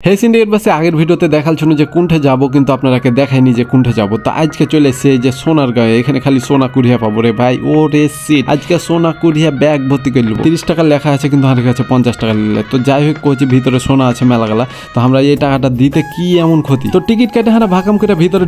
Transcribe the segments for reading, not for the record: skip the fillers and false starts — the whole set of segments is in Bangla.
হে সিন্ডিকেট বাসে আগের ভিডিওতে দেখাচ্ছিল যে কোনঠে যাব, কিন্তু আপনারাকে দেখাইনি যে কোনঠে যাব। তো আজকে চলে এসেছে এই যে সোনার গায়ে, এখানে খালি সোনা কুড়িয়া পাবো রে ভাই। ও রে সিট, আজকে সোনা কুড়িয়া ব্যাগ ভর্তি করে নেবো। 30 টাকা লেখা আছে, কিন্তু আমার কাছে 50 টাকা নিলে। তো যাই হোক, কোচি ভিতরে সোনা আছে মেলাগালা, তো আমরা এই টাকাটা দিতে কি এমন ক্ষতি। তো টিকিট কেটে হানা ভাকাম করে ভিতরে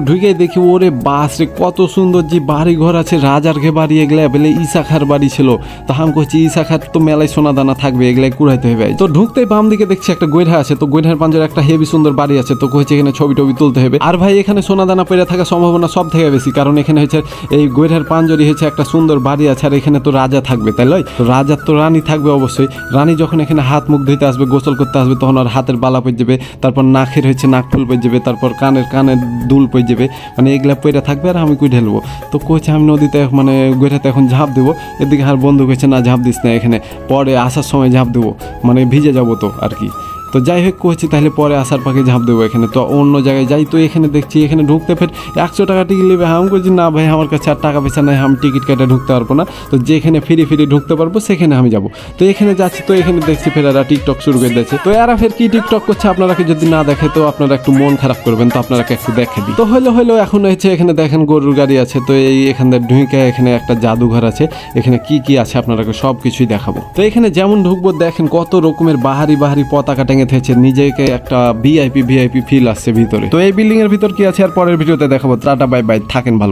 ঢুকে দেখি ওরে বাস রে, কত সুন্দর যে বাড়ি ঘর আছে, রাজার ঘে বাড়ি, এগুলা বলে ঈশা খার বাড়ি ছিল। তো হাম করছি ঈশা খার তো মেলায় সোনা দানা থাকবে, এগুলাই কুড়াইতে হবে। তো ঢুকতেই বাম দিকে দেখছি একটা গৈঠা আছে, তো গৈঠার পাঞ্জার একটা হেভি সুন্দর বাড়ি আছে। তো কইছে এখানে ছবি টবি তুলতে হবে। আর ভাই এখানে সোনা দানা পেরে থাকার সম্ভাবনা সব থেকে বেশি, কারণ এখানে হচ্ছে এই গৈঠার পাঞ্জরি হচ্ছে একটা সুন্দর বাড়ি আছে, আর এখানে তো রাজা থাকবে, তাই লয়? তো রাজার তো রানী থাকবে অবশ্যই। রানী যখন এখানে হাত মুখ ধুইতে আসবে, গোসল করতে আসবে, তখন আর হাতের বালা পড়ে যাবে, তারপর নাকের হচ্ছে নাক ফুল পড়ে যাবে, তারপর কানের দুল পড়ে যাবে, মানে এগুলা পড়ে থাকবে, আর আমি কই ঢেলবো। তো কইছে আমি নদীতে মানে গৈঠাতে এখন ঝাঁপ দেবো। এদিকে আর বন্ধু কইছে না ঝাঁপ দিস না, এখানে পরে আসার সময় ঝাঁপ দেবো, মানে ভিজে যাবো তো আর কি। তো যাই হোক কইছি তাহলে পরে আসার পাখি ঝাঁপ দেবো এখানে। তো অন্য জায়গায় যাই, তো এখানে দেখছি এখানে ঢুকতে ফের 100 টাকা টিকিট নেবে। আমি বলছি না ভাই, আমার কাছে আর টাকা পয়সা নাই, আমি টিকিট কেটে ঢুকতে পারবো না। তো যেখানে ফিরে ঢুকতে পারবো সেখানে আমি যাবো। তো এখানে যাচ্ছি, তো এখানে দেখছি ফের এরা টিকটক শুরু করে দিয়েছে। তো এরা ফের কি টিকটক করছে আপনারাকে যদি না দেখে, তো আপনারা একটু মন খারাপ করবেন। তো আপনারাকে একটু দেখে দিই। তো হইলো এখন হচ্ছে এখানে দেখেন গরুর গাড়ি আছে। তো এই এখান থেকে ঢুকে এখানে একটা জাদুঘর আছে, এখানে কি আছে আপনারাকে সব কিছুই দেখাবো। তো এখানে যেমন ঢুকবো দেখেন কত রকমের বাহারি পতাকা টেঙে থেছে, নিজেকে একটা ভিআইপি ফিল আসছে ভিতরে। তো এই বিল্ডিং এর ভিতর কি আছে আর পরের ভিডিওতে দেখাবো। টাটা বাই বাই, থাকেন ভালো।